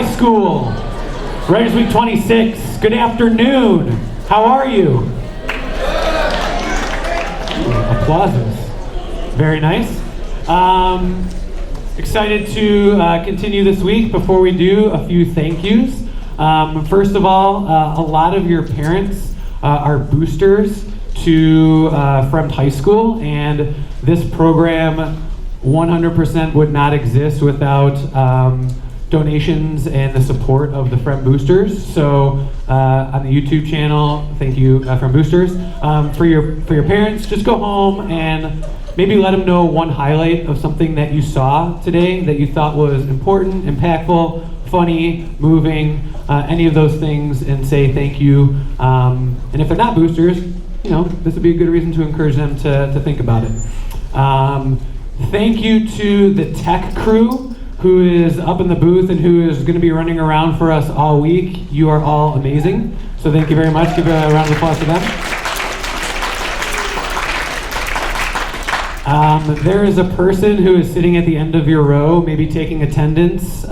High School, Writers Week 26. Good afternoon. How are you? Applauses. Very nice. Excited to continue this week. Before we do, a few thank yous. First of all, a lot of your parents are boosters to Fremd High School, and this program 100% would not exist without donations and the support of the Fremd Boosters. So on the YouTube channel, thank you, Fremd Boosters. For your parents, just go home and maybe let them know one highlight of something that you saw today that you thought was important, impactful, funny, moving, any of those things, and say thank you. And if they're not boosters, this would be a good reason to encourage them to think about it. Thank you to the tech crew who is up in the booth and who is going to be running around for us all week. You are all amazing. So thank you very much. Give a round of applause to them. There is a person who is sitting at the end of your row, maybe taking attendance,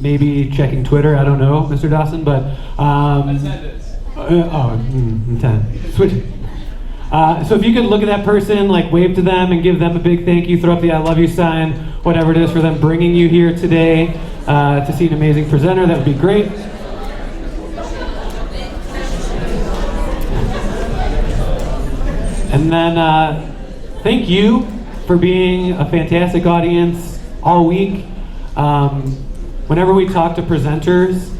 maybe checking Twitter. I don't know, Mr. Dawson, but attendance. Switch. So if you could look at that person, wave to them and give them a big thank you, throw up the I love you sign, whatever it is for them bringing you here today to see an amazing presenter, that would be great. And then thank you for being a fantastic audience all week. Whenever we talk to presenters,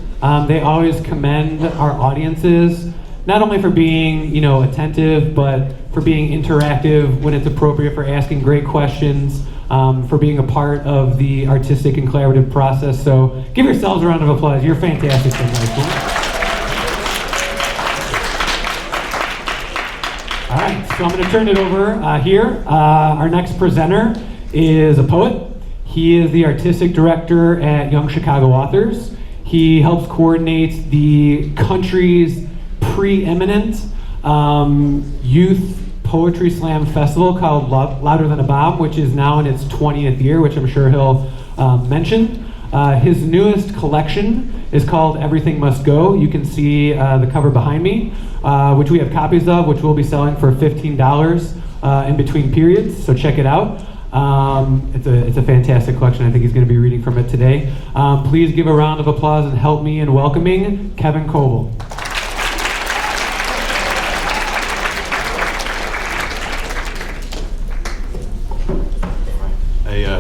they always commend our audiences, not only for being, attentive, but for being interactive when it's appropriate, for asking great questions, for being a part of the artistic and collaborative process. So give yourselves a round of applause. You're fantastic tonight. All right, so I'm going to turn it over here. Our next presenter is a poet. He is the artistic director at Young Chicago Authors. He helps coordinate the country's preeminent youth poetry slam festival called Louder Than a Bomb, which is now in its 20th year, which I'm sure he'll mention. His newest collection is called Everything Must Go. You can see the cover behind me, which we have copies of, which we'll be selling for $15 in between periods, so check it out. It's a fantastic collection. I think he's going to be reading from it today. Please give a round of applause and help me in welcoming Kevin Coble.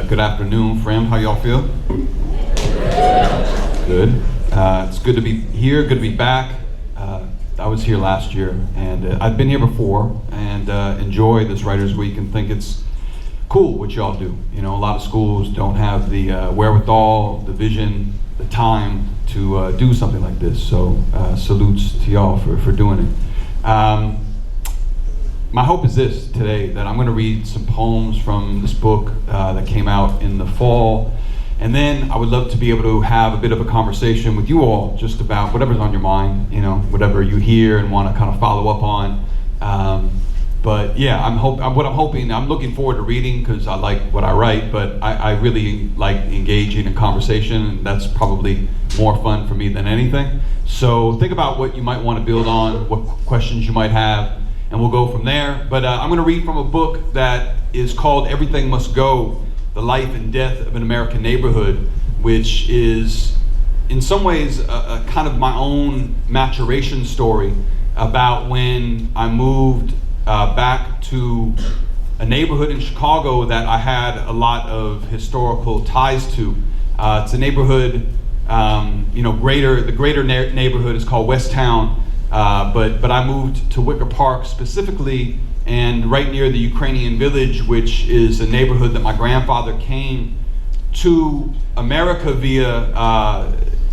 Good afternoon, Fremd. How y'all feel? Good. It's good to be here, good to be back. I was here last year, and I've been here before, and enjoy this Writers Week and think it's cool what y'all do. A lot of schools don't have the wherewithal, the vision, the time to do something like this, so salutes to y'all for doing it. My hope is this today, that I'm going to read some poems from this book that came out in the fall, and then I would love to be able to have a bit of a conversation with you all just about whatever's on your mind, whatever you hear and want to kind of follow up on. But yeah, I'm looking forward to reading because I like what I write, but I really like engaging in conversation, and that's probably more fun for me than anything. So think about what you might want to build on, what questions you might have, and we'll go from there. But I'm going to read from a book that is called Everything Must Go, The Life and Death of an American Neighborhood, which is in some ways a kind of my own maturation story about when I moved back to a neighborhood in Chicago that I had a lot of historical ties to. It's a neighborhood, the greater neighborhood is called West Town. But I moved to Wicker Park specifically, and right near the Ukrainian Village, which is a neighborhood that my grandfather came to America via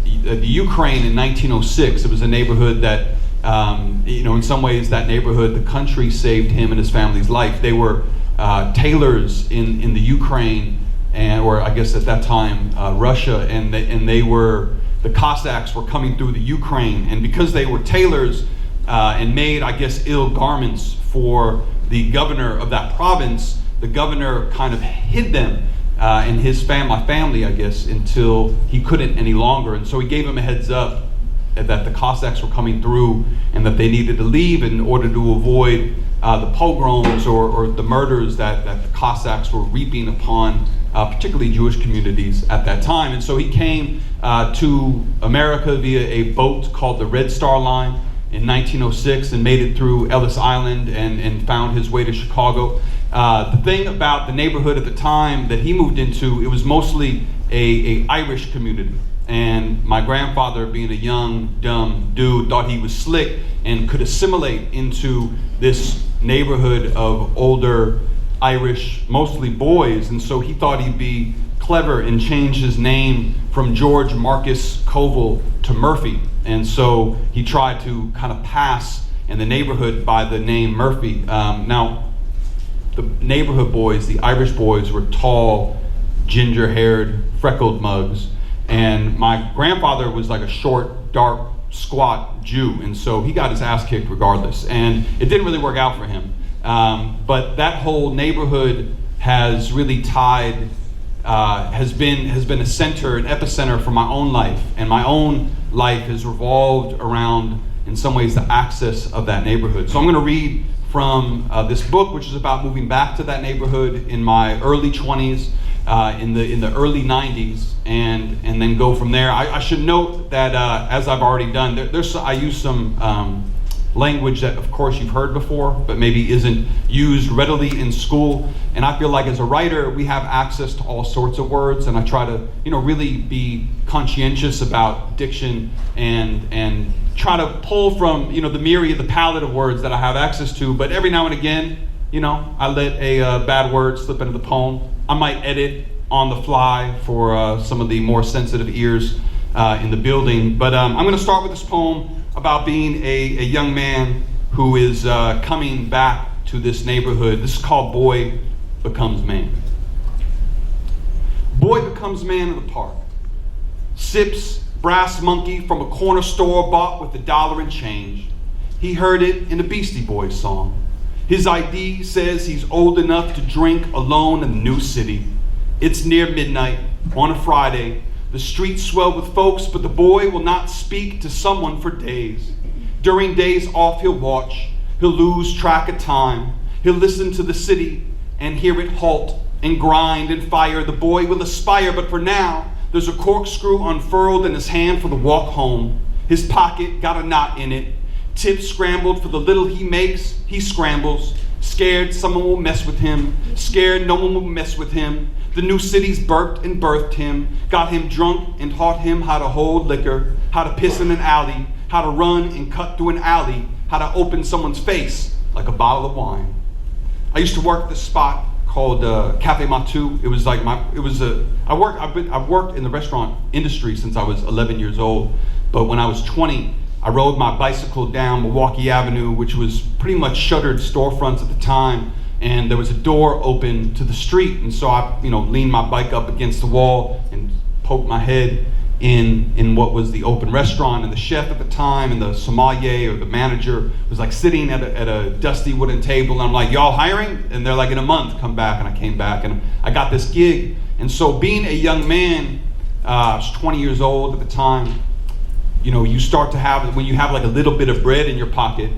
the Ukraine in 1906. It was a neighborhood that, in some ways that neighborhood, the country saved him and his family's life. They were tailors in the Ukraine, or I guess at that time, Russia, and the Cossacks were coming through the Ukraine, and because they were tailors and made, I guess, ill garments for the governor of that province, the governor kind of hid them and my family, I guess, until he couldn't any longer. And so he gave him a heads up that the Cossacks were coming through and that they needed to leave in order to avoid the pogroms or the murders that the Cossacks were reaping upon particularly Jewish communities at that time. And so he came to America via a boat called the Red Star Line in 1906 and made it through Ellis Island and found his way to Chicago. The thing about the neighborhood at the time that he moved into, it was mostly a Irish community. And my grandfather, being a young, dumb dude, thought he was slick and could assimilate into this neighborhood of older Irish, mostly boys. And so he thought he'd be clever and change his name from George Marcus Koval to Murphy. And so he tried to kind of pass in the neighborhood by the name Murphy. Now, the neighborhood boys, the Irish boys, were tall, ginger-haired, freckled mugs. And my grandfather was like a short, dark, squat Jew, and so he got his ass kicked regardless. And it didn't really work out for him. But that whole neighborhood has really has been a center, an epicenter for my own life. And my own life has revolved around, in some ways, the access of that neighborhood. So I'm going to read from this book, which is about moving back to that neighborhood in my early 20s. In the early 90s, and then go from there. I should note that as I've already done, I use some language that of course you've heard before, but maybe isn't used readily in school. And I feel like as a writer, we have access to all sorts of words, and I try to really be conscientious about diction and try to pull from the myriad, the palette of words that I have access to. But every now and again, I let a bad word slip into the poem. I might edit on the fly for some of the more sensitive ears in the building. But I'm going to start with this poem about being a young man who is coming back to this neighborhood. This is called Boy Becomes Man. Boy becomes man in the park. Sips brass monkey from a corner store bought with $1 and change. He heard it in a Beastie Boys song. His ID says he's old enough to drink alone in the new city. It's near midnight on a Friday. The streets swell with folks, but the boy will not speak to someone for days. During days off, he'll watch. He'll lose track of time. He'll listen to the city and hear it halt and grind and fire. The boy will aspire, but for now, there's a corkscrew unfurled in his hand for the walk home. His pocket got a knot in it. Tips scrambled for the little he makes, he scrambles. Scared someone will mess with him. Scared no one will mess with him. The new city's burped and birthed him. Got him drunk and taught him how to hold liquor, how to piss in an alley, how to run and cut through an alley, how to open someone's face like a bottle of wine. I used to work at this spot called Cafe Matu. It was like I've worked in the restaurant industry since I was 11 years old. But when I was 20, I rode my bicycle down Milwaukee Avenue, which was pretty much shuttered storefronts at the time, and there was a door open to the street. And so I, leaned my bike up against the wall and poked my head in what was the open restaurant. And the chef at the time and the sommelier or the manager was like sitting at a dusty wooden table. And I'm like, "Y'all hiring?" And they're like, "In a month, come back." And I came back and I got this gig. And so being a young man, I was 20 years old at the time. You start to have, when you have like a little bit of bread in your pocket,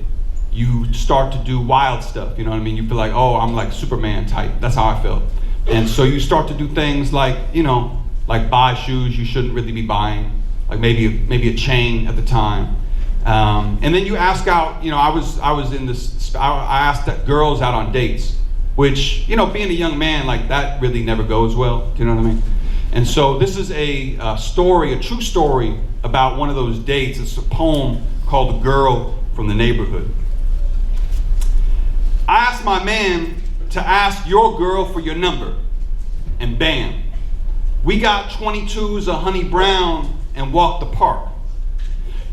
you start to do wild stuff, you know what I mean? You feel like, oh, I'm like Superman type. That's how I felt. And so you start to do things like, like buy shoes you shouldn't really be buying, like maybe a chain at the time. And then you ask out, I was in this, I asked girls out on dates, which, being a young man, like that really never goes well, do you know what I mean? And so this is a story, a true story about one of those dates. It's a poem called "The Girl from the Neighborhood." I asked my man to ask your girl for your number, and bam, we got 22s of Honey Brown and walked the park.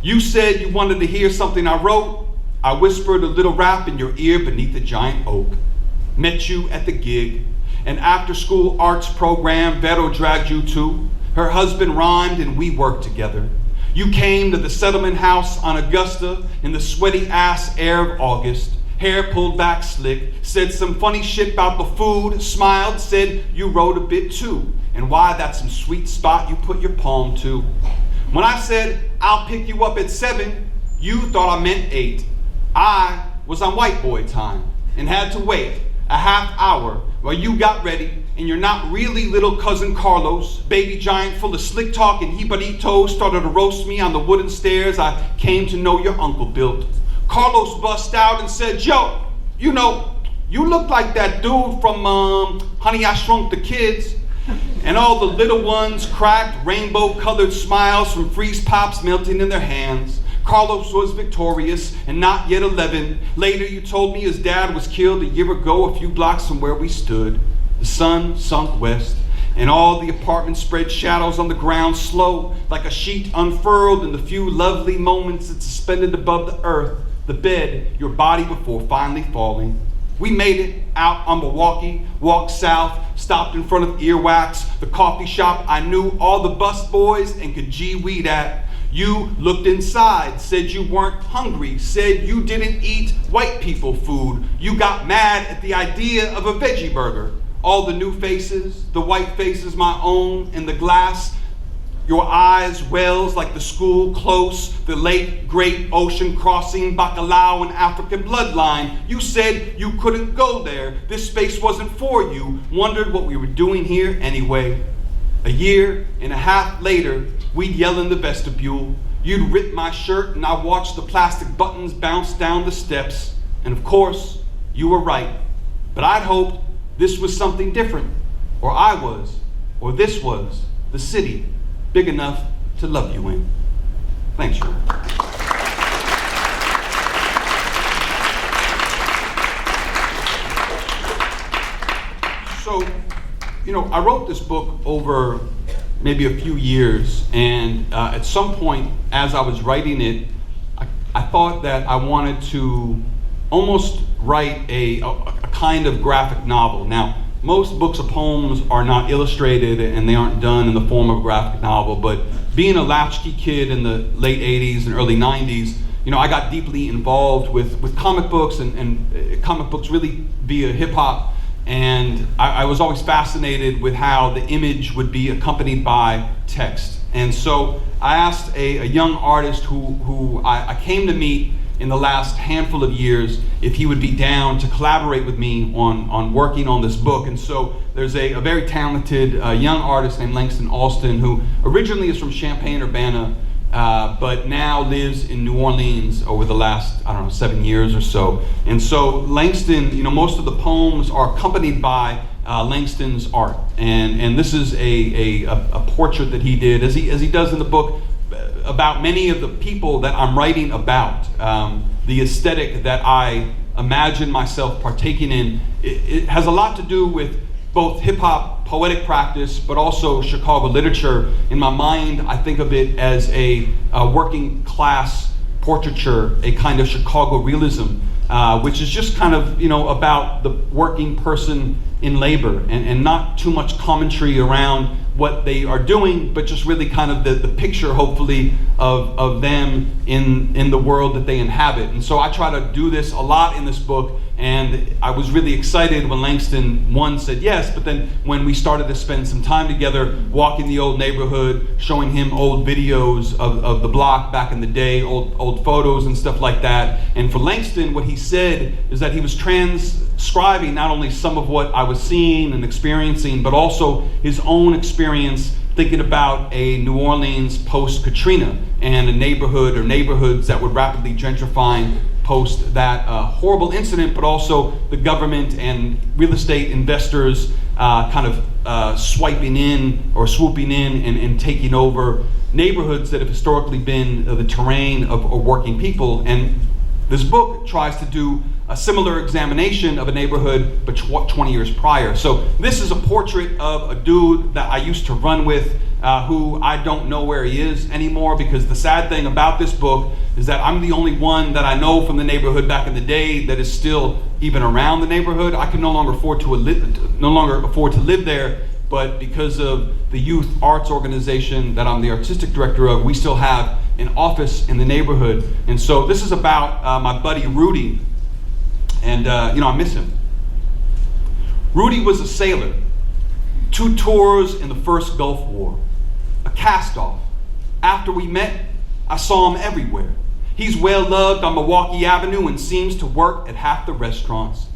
You said you wanted to hear something I wrote. I whispered a little rap in your ear beneath a giant oak. Met you at the gig. An after-school arts program Vero dragged you to. Her husband rhymed and we worked together. You came to the settlement house on Augusta in the sweaty ass air of August. hair pulled back slick, said some funny shit about the food, smiled, said you wrote a bit too, and why that's some sweet spot you put your palm to. When I said, I'll pick you up at 7, you thought I meant 8. I was on white boy time and had to wait a half hour while you got ready, and you're not really little cousin Carlos, baby giant full of slick talk and Jibarito, started to roast me on the wooden stairs I came to know your uncle built. Carlos bust out and said, yo, you know, you look like that dude from Honey, I Shrunk the Kids. And all the little ones cracked rainbow-colored smiles from freeze pops melting in their hands. Carlos was victorious and not yet 11. Later you told me his dad was killed a year ago a few blocks from where we stood. The sun sunk west, and all the apartments spread shadows on the ground, slow, like a sheet unfurled in the few lovely moments it suspended above the earth, the bed, your body before finally falling. We made it out on Milwaukee, walked south, stopped in front of Earwax, the coffee shop I knew all the bus boys and could G-weed at. You looked inside, said you weren't hungry, said you didn't eat white people food. You got mad at the idea of a veggie burger. All the new faces, the white faces my own, in the glass, your eyes wells like the school close, the late great ocean crossing bacalao and African bloodline. You said you couldn't go there, this space wasn't for you, wondered what we were doing here anyway. A year and a half later, we'd yell in the vestibule. You'd rip my shirt and I watched the plastic buttons bounce down the steps. And of course, you were right. But I'd hoped this was something different, or I was, or this was the city big enough to love you in. Thanks, Sean. So, you know, I wrote this book over maybe a few years, and at some point as I was writing it, I thought that I wanted to almost write a kind of graphic novel. Now, most books of poems are not illustrated and they aren't done in the form of a graphic novel, but being a latchkey kid in the late 80s and early 90s, you know, I got deeply involved with comic books and comic books really via hip hop. And I was always fascinated with how the image would be accompanied by text. And so I asked a young artist who I came to meet in the last handful of years if he would be down to collaborate with me on working on this book. And so there's a very talented young artist named Langston Alston, who originally is from Champaign-Urbana, but now lives in New Orleans over the last, 7 years or so. And so Langston, you know, most of the poems are accompanied by Langston's art. And this is a portrait that he did, as he does in the book, about many of the people that I'm writing about. The aesthetic that I imagine myself partaking in, it has a lot to do with both hip-hop poetic practice, but also Chicago literature. In my mind, I think of it as a working class portraiture, a kind of Chicago realism, which is just kind of, you know, about the working person in labor, and not too much commentary around what they are doing, but just really kind of the picture, hopefully, of them in the world that they inhabit. And so I try to do this a lot in this book, and I was really excited when Langston, one, said yes, but then when we started to spend some time together walking the old neighborhood, showing him old videos of the block back in the day, old photos and stuff like that. And for Langston, what he said is that he was transcribing not only some of what I was seeing and experiencing, but also his own experience thinking about a New Orleans post-Katrina and a neighborhood or neighborhoods that were rapidly gentrifying post that horrible incident, but also the government and real estate investors kind of swiping in or swooping in and taking over neighborhoods that have historically been the terrain of working people. And this book tries to do a similar examination of a neighborhood but 20 years prior. So this is a portrait of a dude that I used to run with, who I don't know where he is anymore, because the sad thing about this book is that I'm the only one that I know from the neighborhood back in the day that is still even around the neighborhood. I can no longer afford to live there, but because of the youth arts organization that I'm the artistic director of, we still have an office in the neighborhood. And so this is about my buddy Rudy. And, I miss him. Rudy was a sailor, 2 tours in the first Gulf War, a cast-off. After we met, I saw him everywhere. He's well loved on Milwaukee Avenue and seems to work at half the restaurants.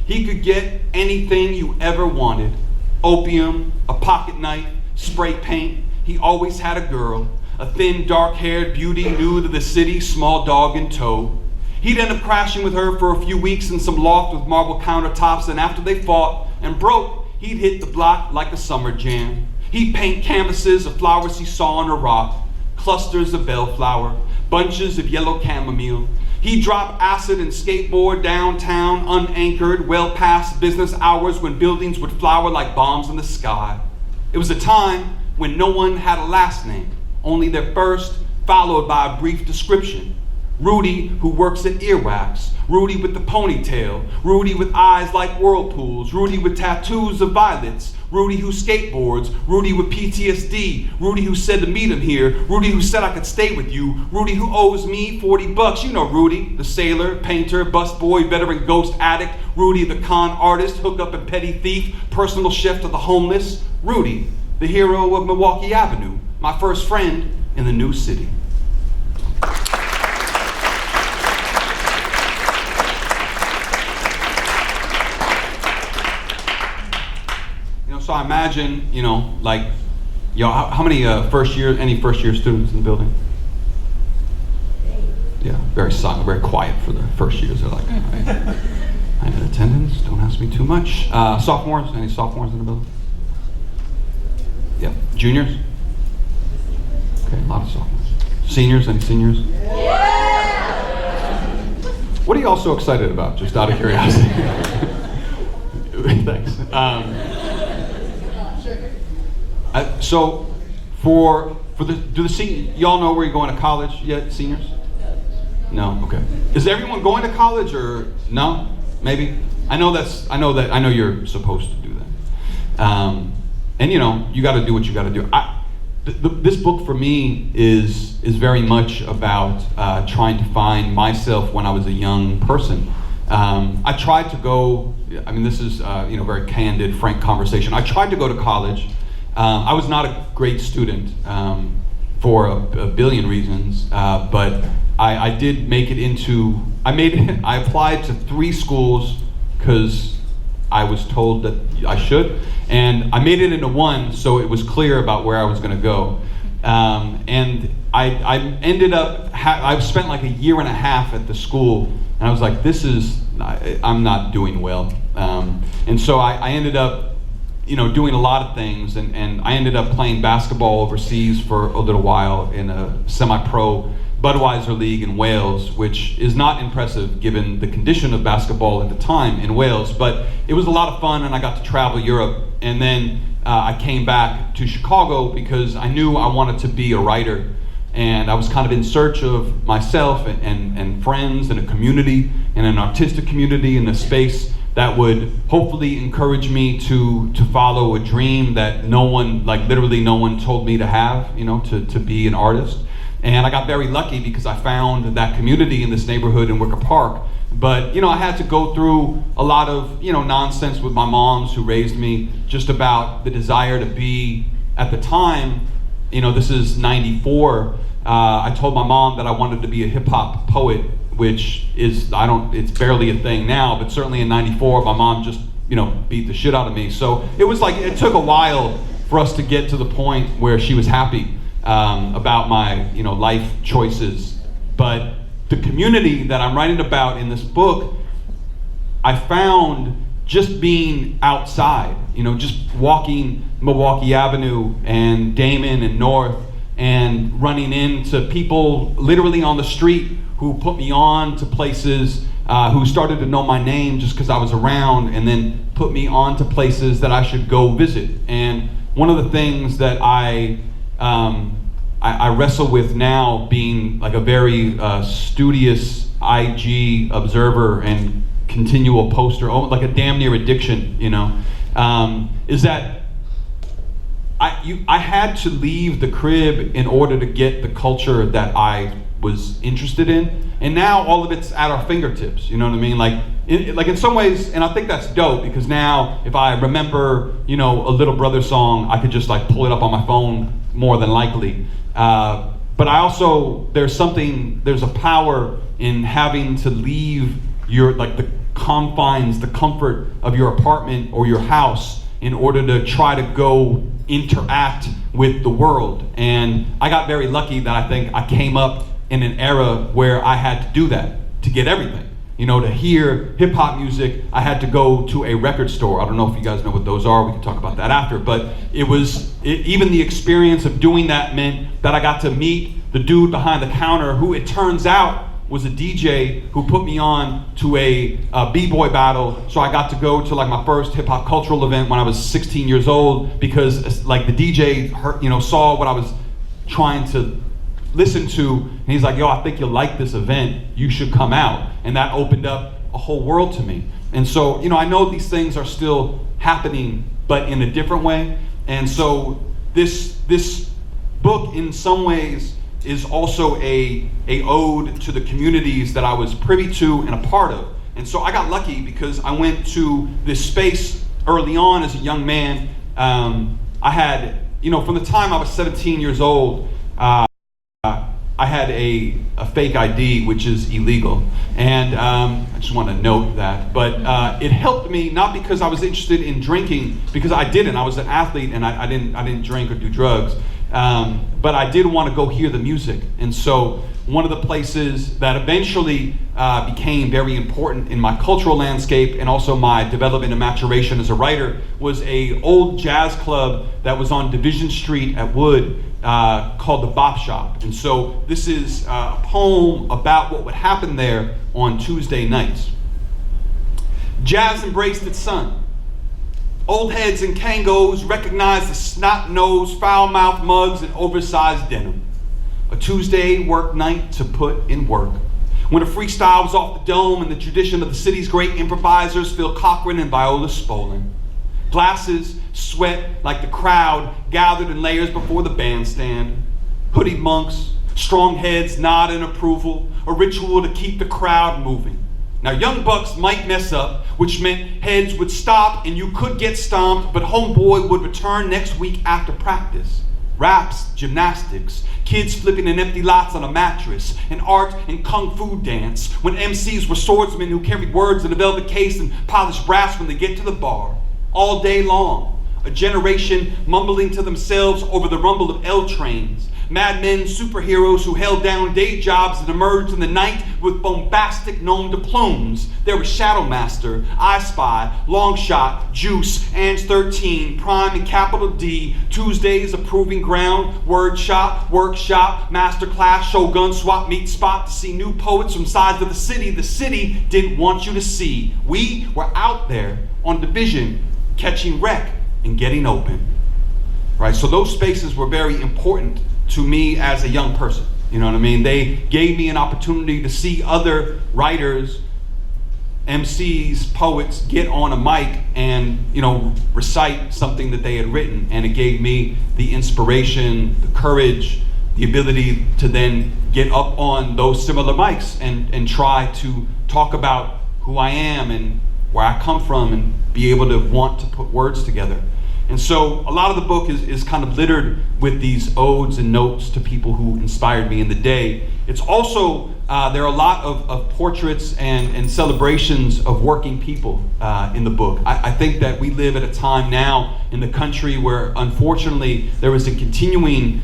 He could get anything you ever wanted. Opium, a pocket knife, spray paint. He always had a girl, a thin, dark-haired beauty new to the city, small dog in tow. He'd end up crashing with her for a few weeks in some loft with marble countertops, and after they fought and broke, he'd hit the block like a summer jam. He'd paint canvases of flowers he saw on a rock, clusters of bellflower, bunches of yellow chamomile. He'd drop acid and skateboard downtown, unanchored, well past business hours when buildings would flower like bombs in the sky. It was a time when no one had a last name, only their first, followed by a brief description. Rudy, who works at Earwax. Rudy with the ponytail. Rudy with eyes like whirlpools. Rudy with tattoos of violets. Rudy who skateboards. Rudy with PTSD. Rudy who said to meet him here. Rudy who said I could stay with you. Rudy who owes me $40. You know Rudy, the sailor, painter, busboy, veteran ghost addict. Rudy the con artist, hookup and petty thief, personal chef to the homeless. Rudy, the hero of Milwaukee Avenue, my first friend in the new city. So I imagine, how many any first year students in the building? Yeah, very silent, very quiet for the first years. They're like, I'm in attendance, don't ask me too much. Sophomores, any sophomores in the building? Yeah, juniors? Okay, a lot of sophomores. Seniors, any seniors? Yeah! What are you all so excited about, just out of curiosity? Thanks. So, y'all know where you're going to college yet, seniors? No, okay. Is everyone going to college or no? Maybe? I know you're supposed to do that. And you got to do what you got to do. This book for me is very much about trying to find myself when I was a young person. I tried to go. This is very candid, frank conversation. I tried to go to college. I was not a great student for a billion reasons, but I did make it into. I applied to 3 schools because I was told that I should, and I made it into 1, so it was clear about where I was going to go. And I ended up. I've spent like a year and a half at the school, and I was like, I'm not doing well. And so I ended up. Doing a lot of things, and I ended up playing basketball overseas for a little while in a semi-pro Budweiser league in Wales, which is not impressive given the condition of basketball at the time in Wales, but it was a lot of fun, and I got to travel Europe. And then I came back to Chicago because I knew I wanted to be a writer, and I was kind of in search of myself and friends and a community and an artistic community and a space that would hopefully encourage me to follow a dream that literally no one told me to have, to be an artist. And I got very lucky because I found that community in this neighborhood in Wicker Park. But, I had to go through a lot of, nonsense with my moms who raised me just about the desire to be, at the time, this is 94, I told my mom that I wanted to be a hip hop poet, which is, it's barely a thing now, but certainly in 94, my mom just, beat the shit out of me. So it was like, it took a while for us to get to the point where she was happy about my, life choices. But the community that I'm writing about in this book, I found just being outside, just walking Milwaukee Avenue and Damon and North and running into people literally on the street who put me on to places, who started to know my name just because I was around, and then put me on to places that I should go visit. And one of the things that I wrestle with now, being like a very studious IG observer and continual poster, like a damn near addiction, is that I had to leave the crib in order to get the culture that I was interested in, and now all of it's at our fingertips. You know what I mean? Like like in some ways, and I think that's dope, because now if I remember, a Little Brother song, I could just like pull it up on my phone more than likely. But I also, there's a power in having to leave the confines, the comfort of your apartment or your house in order to try to go interact with the world. And I got very lucky that I think I came up in an era where I had to do that to get everything. To hear hip hop music, I had to go to a record store. I don't know if you guys know what those are. We can talk about that after. But even the experience of doing that meant that I got to meet the dude behind the counter, who it turns out was a DJ who put me on to a b-boy battle. So I got to go to like my first hip hop cultural event when I was 16 years old, because like the DJ saw what I was trying to listen to, and he's like, yo, I think you'll like this event, you should come out. And that opened up a whole world to me. And so, I know these things are still happening, but in a different way. And so this book in some ways is also a ode to the communities that I was privy to and a part of. And so I got lucky because I went to this space early on as a young man. I had, from the time I was 17 years old, I had a fake ID, which is illegal, and I just want to note that. But it helped me, not because I was interested in drinking, because I didn't. I was an athlete, and I didn't drink or do drugs. But I did want to go hear the music, and so one of the places that eventually became very important in my cultural landscape and also my development and maturation as a writer was a old jazz club that was on Division Street at Wood, called the Bop Shop. And so this is a poem about what would happen there on Tuesday nights. Jazz embraced its son. Old heads and Kangos recognized the snot-nosed, foul-mouthed mugs and oversized denim. A Tuesday work night to put in work. When a freestyle was off the dome in the tradition of the city's great improvisers, Phil Cochran and Viola Spolin. Glasses sweat like the crowd gathered in layers before the bandstand. Hooded monks, strong heads nod in approval, a ritual to keep the crowd moving. Now, young bucks might mess up, which meant heads would stop and you could get stomped, but homeboy would return next week after practice. Raps, gymnastics, kids flipping in empty lots on a mattress, an art and kung fu dance, when MCs were swordsmen who carried words in a velvet case and polished brass when they get to the bar. All day long, a generation mumbling to themselves over the rumble of L trains. Madmen, superheroes who held down day jobs and emerged in the night with bombastic gnome diplomas. There was Shadowmaster, I Spy, Longshot, Juice, Ange 13, Prime and Capital D, Tuesdays, A Proving Ground, Word Shop, Workshop, Masterclass, Shogun, Swap Meet Spot to see new poets from sides of the city didn't want you to see. We were out there on Division, catching wreck and getting open. Right, so those spaces were very important to me as a young person. You know what I mean? They gave me an opportunity to see other writers, MCs, poets get on a mic and, recite something that they had written. And it gave me the inspiration, the courage, the ability to then get up on those similar mics and try to talk about who I am and where I come from and be able to want to put words together. And so a lot of the book is kind of littered with these odes and notes to people who inspired me in the day. It's also, there are a lot of portraits and celebrations of working people in the book. I think that we live at a time now in the country where unfortunately there is a continuing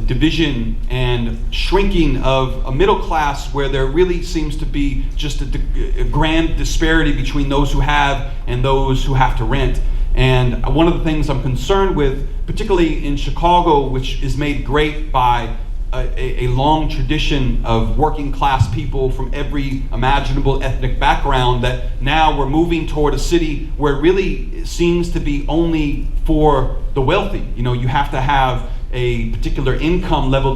division and shrinking of a middle class where there really seems to be just a grand disparity between those who have and those who have to rent. And one of the things I'm concerned with, particularly in Chicago, which is made great by a long tradition of working class people from every imaginable ethnic background, that now we're moving toward a city where it really seems to be only for the wealthy. You have to have a particular income level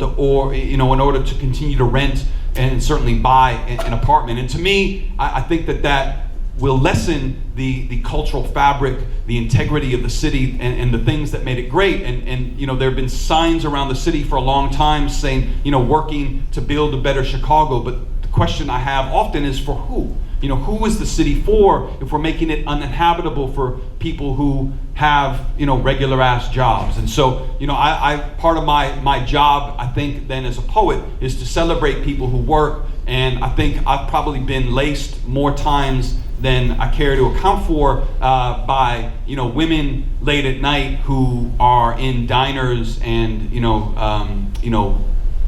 in order to continue to rent and certainly buy an apartment. And to me, I think that will lessen the cultural fabric, the integrity of the city, and the things that made it great. And there have been signs around the city for a long time saying, working to build a better Chicago. But the question I have often is, for who? Who is the city for if we're making it uninhabitable for people who have, regular ass jobs? And so, I part of my job, I think, then as a poet, is to celebrate people who work. And I think I've probably been laced more times than I care to account for by, women late at night who are in diners and,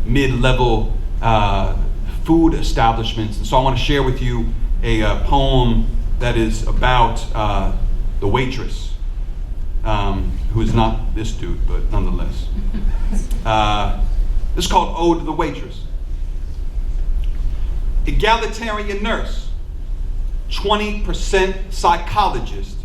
mid-level food establishments. And so I want to share with you a poem that is about the waitress, who is not this dude, but nonetheless. This is called Ode to the Waitress. Egalitarian nurse, 20% psychologist.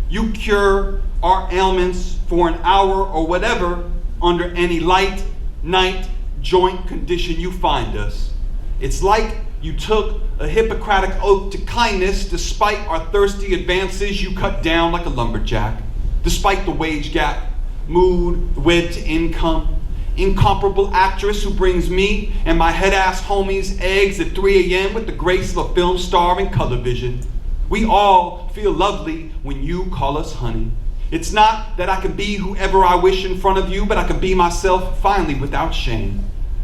You cure our ailments for an hour or whatever under any light, night, joint condition you find us. It's like you took a Hippocratic oath to kindness. Despite our thirsty advances, you cut down like a lumberjack. Despite the wage gap, mood wed to income, incomparable actress who brings me and my head-ass homies eggs at 3 a.m. with the grace of a film star in color vision. We all feel lovely when you call us honey. It's not that I can be whoever I wish in front of you, but I can be myself finally without shame.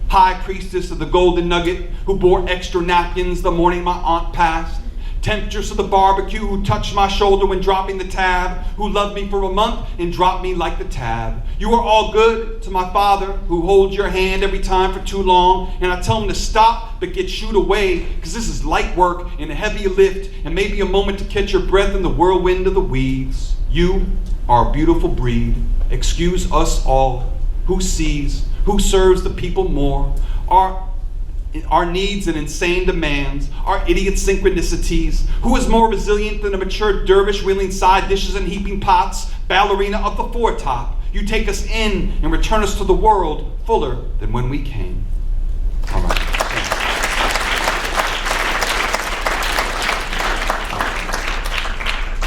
High priestess of the golden nugget who bore extra napkins the morning my aunt passed. Temptress of the barbecue who touched my shoulder when dropping the tab, who loved me for a month and dropped me like the tab. You are all good to my father who holds your hand every time for too long, and I tell him to stop but get shooed away because this is light work and a heavy lift and maybe a moment to catch your breath in the whirlwind of the weeds. You are a beautiful breed. Excuse us all. Who sees? Who serves the people more? Our needs and insane demands, our idiot synchronicities. Who is more resilient than a mature dervish wheeling side dishes and heaping pots, ballerina of the foretop? You take us in and return us to the world fuller than when we came. All right.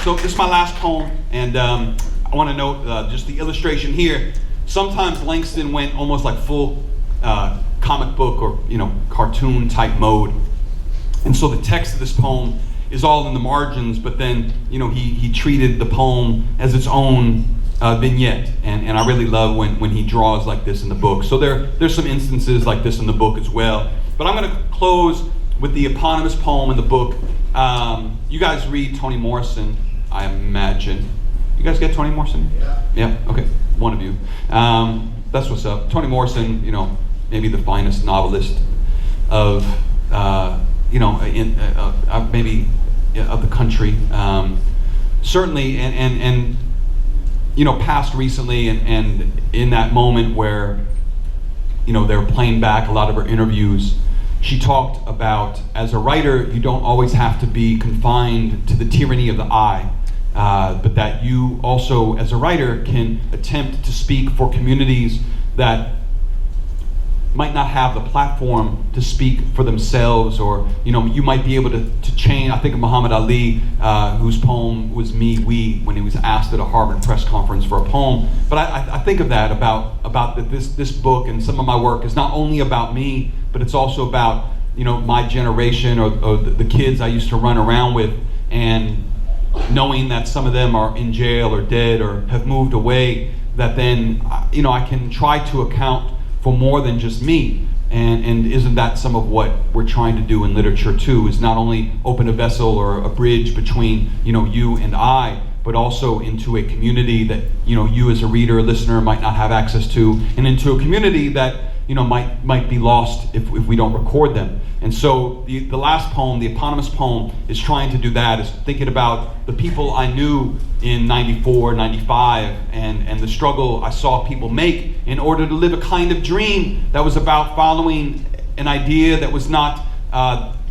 So this is my last poem, and I want to note just the illustration here. Sometimes Langston went almost like full comic book or cartoon type mode, and so the text of this poem is all in the margins. But then he treated the poem as its own vignette, and I really love when he draws like this in the book. So there's some instances like this in the book as well. But I'm going to close with the eponymous poem in the book. You guys read Toni Morrison, I imagine. You guys get Toni Morrison? Yeah. Okay. One of you. That's what's up. Toni Morrison, maybe the finest novelist of, maybe of the country. Certainly, and passed recently, and in that moment where, they were playing back a lot of her interviews, she talked about, as a writer, you don't always have to be confined to the tyranny of the I. But that you also, as a writer, can attempt to speak for communities that might not have the platform to speak for themselves, or you might be able to change. I think of Muhammad Ali, whose poem was "Me, We" when he was asked at a Harvard press conference for a poem. But I think of that about this book, and some of my work is not only about me, but it's also about my generation or the kids I used to run around with, and knowing that some of them are in jail or dead or have moved away, that then I can try to account for more than just me. And isn't that some of what we're trying to do in literature too, is not only open a vessel or a bridge between you and I, but also into a community that you as a reader or listener might not have access to, and into a community that might be lost if we don't record them. And so the last poem, the eponymous poem, is trying to do that, is thinking about the people I knew in 94, 95, and the struggle I saw people make in order to live a kind of dream that was about following an idea that was not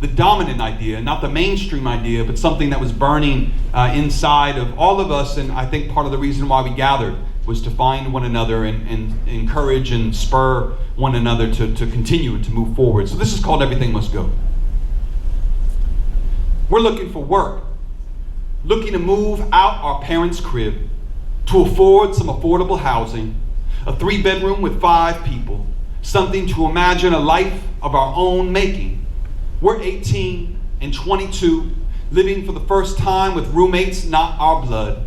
the dominant idea, not the mainstream idea, but something that was burning inside of all of us. And I think part of the reason why we gathered was to find one another and encourage and spur one another to continue and to move forward. So this is called Everything Must Go. We're looking for work, looking to move out our parents' crib, to afford some affordable housing, a 3-bedroom with 5 people, something to imagine a life of our own making. We're 18 and 22 living for the first time with roommates not our blood.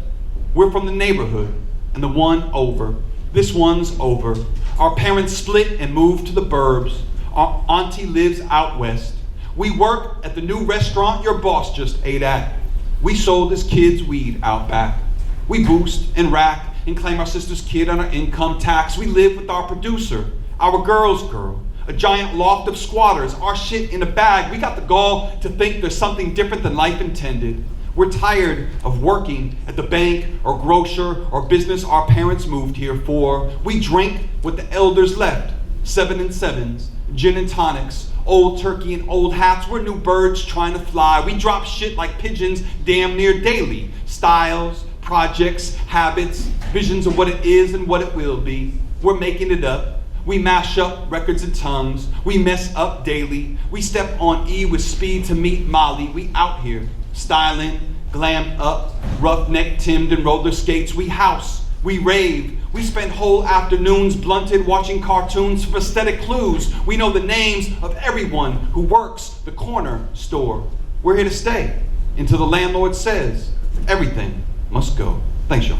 We're from the neighborhood, and the one over. This one's over. Our parents split and moved to the burbs. Our auntie lives out west. We work at the new restaurant your boss just ate at. We sold his kids weed out back. We boost and rack and claim our sister's kid on our income tax. We live with our producer, our girl's girl, a giant loft of squatters, our shit in a bag. We got the gall to think there's something different than life intended. We're tired of working at the bank or grocer or business our parents moved here for. We drink what the elders left, 7 and 7s, gin and tonics, old turkey and old hats. We're new birds trying to fly. We drop shit like pigeons damn near daily. Styles, projects, habits, visions of what it is and what it will be. We're making it up. We mash up records and tongues. We mess up daily. We step on E with speed to meet Molly. We out here, styling, glammed up, roughneck timmed and roller skates. We house, we rave. We spend whole afternoons blunted watching cartoons for aesthetic clues. We know the names of everyone who works the corner store. We're here to stay until the landlord says everything must go. Thanks, y'all.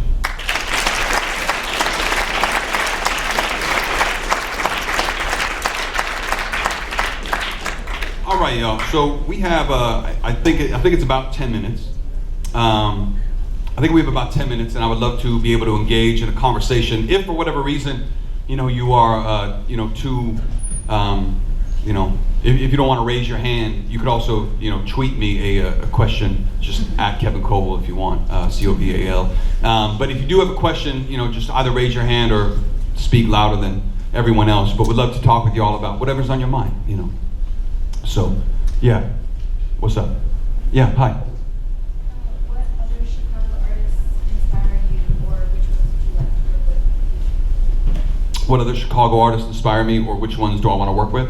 All right, y'all. So we have, I think it's about 10 minutes. I think we have about 10 minutes, and I would love to be able to engage in a conversation. If for whatever reason, you are, too, if you don't want to raise your hand, you could also, tweet me a question, just at Kevin Coval if you want, Coval. But if you do have a question, just either raise your hand or speak louder than everyone else. But we'd love to talk with you all about whatever's on your mind, So, yeah. What's up? Yeah, hi. What other Chicago artists inspire you, or which ones would you like to work with? What other Chicago artists inspire me, or which ones do I want to work with?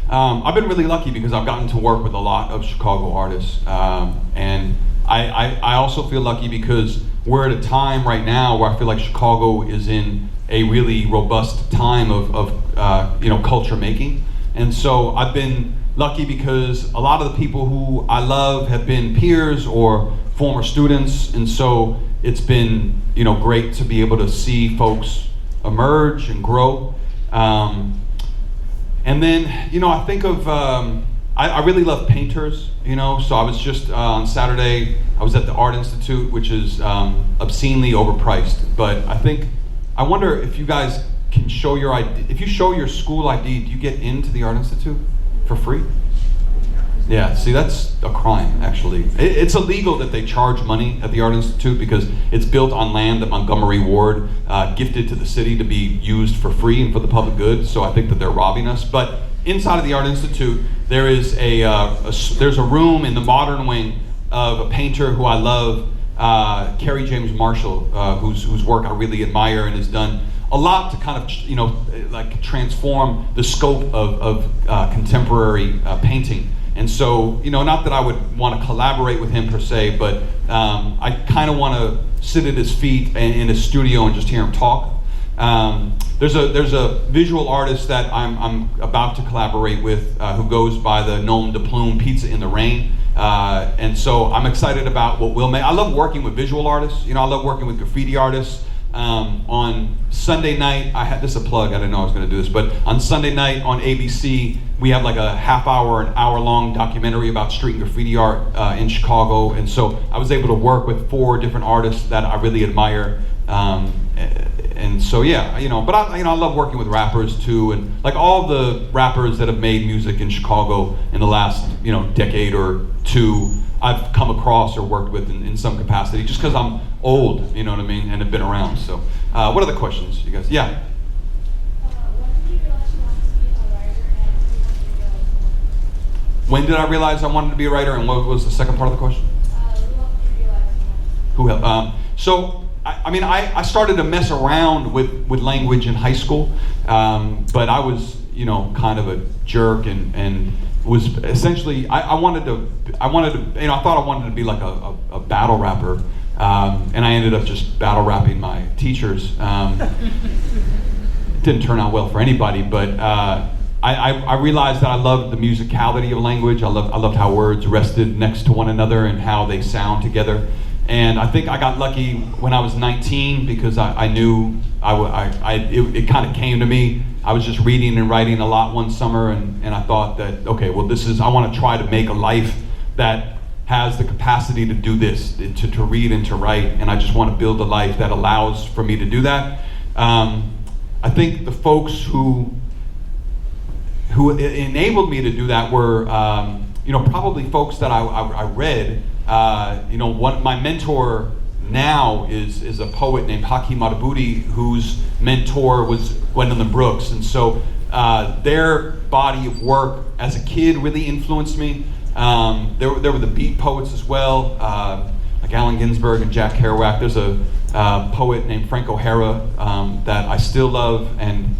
I've been really lucky because I've gotten to work with a lot of Chicago artists. And I also feel lucky because we're at a time right now where I feel like Chicago is in a really robust time of culture making. And so I've been lucky because a lot of the people who I love have been peers or former students, and so it's been great to be able to see folks emerge and grow. And then I think of I really love painters, so I was just on Saturday I was at the Art Institute, which is obscenely overpriced, but I wonder if you guys can show your ID. If you show your school ID, do you get into the Art Institute for free? Yeah, see, that's a crime, actually. It's illegal that they charge money at the Art Institute because it's built on land that Montgomery Ward gifted to the city to be used for free and for the public good, so I think that they're robbing us. But inside of the Art Institute, there is there's a room in the modern wing of a painter who I love, Kerry James Marshall, whose work I really admire and has done a lot to kind of, transform the scope of contemporary painting. And so, not that I would want to collaborate with him per se, but I kind of want to sit at his feet in his studio and just hear him talk. There's a visual artist that I'm about to collaborate with who goes by the nom de plume Pizza in the Rain. And so I'm excited about what we'll make. I love working with visual artists. I love working with graffiti artists. On Sunday night, this is a plug, I didn't know I was going to do this, but on Sunday night on ABC, we have like a half hour, an hour long documentary about street and graffiti art in Chicago. And so I was able to work with 4 different artists that I really admire. And so, yeah, but I love working with rappers too. And like all the rappers that have made music in Chicago in the last, decade or two, I've come across or worked with in some capacity, just because I'm old, you know what I mean, and have been around. So, what are the questions, you guys? Yeah. When did you realize you wanted to be a writer, and what was the second part of the question? Who helped? So, I started to mess around with language in high school, but I was, kind of a jerk and was essentially, I thought I wanted to be like a battle rapper, and I ended up just battle rapping my teachers. It didn't turn out well for anybody, but I realized that I loved the musicality of language. I loved how words rested next to one another and how they sound together. And I think I got lucky when I was 19 because I knew it kind of came to me. I was just reading and writing a lot one summer, and I thought that, okay, well, I want to try to make a life that has the capacity to do this, to read and to write, and I just want to build a life that allows for me to do that. I think the folks who enabled me to do that were, probably folks that I read. My mentor now is a poet named Hakeem Madhubuti, whose mentor was Gwendolyn Brooks, and so their body of work as a kid really influenced me. There were the beat poets as well, like Allen Ginsberg and Jack Kerouac. There's a poet named Frank O'Hara that I still love, and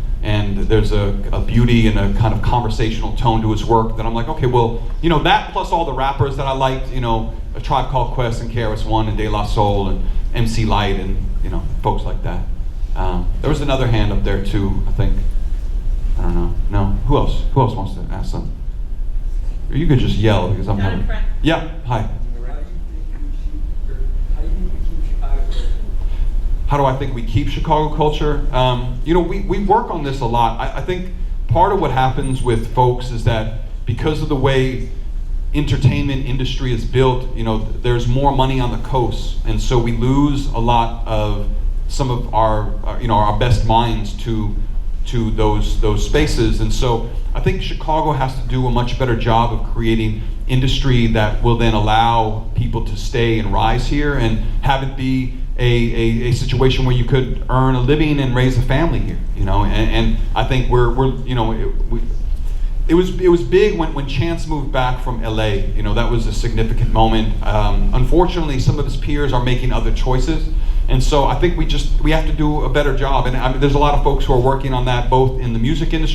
there's a beauty and a kind of conversational tone to his work that I'm like, okay, well, that plus all the rappers that I liked, A Tribe Called Quest and KRS-One and De La Soul and MC Lyte and folks like that. There was another hand up there too, I think. I don't know. No, who else? Who else wants to ask something? Or you could just yell because I'm having. Yeah. Hi. How do I think we keep Chicago culture? We work on this a lot. I think part of what happens with folks is that because of the way entertainment industry is built, there's more money on the coast, and so we lose a lot of some of our best minds to those spaces. And so I think Chicago has to do a much better job of creating industry that will then allow people to stay and rise here and have it be a situation where you could earn a living and raise a family here, and I think it was big when Chance moved back from LA. That was a significant moment. Unfortunately, some of his peers are making other choices, and so I think we have to do a better job. And there's a lot of folks who are working on that, both in the music industry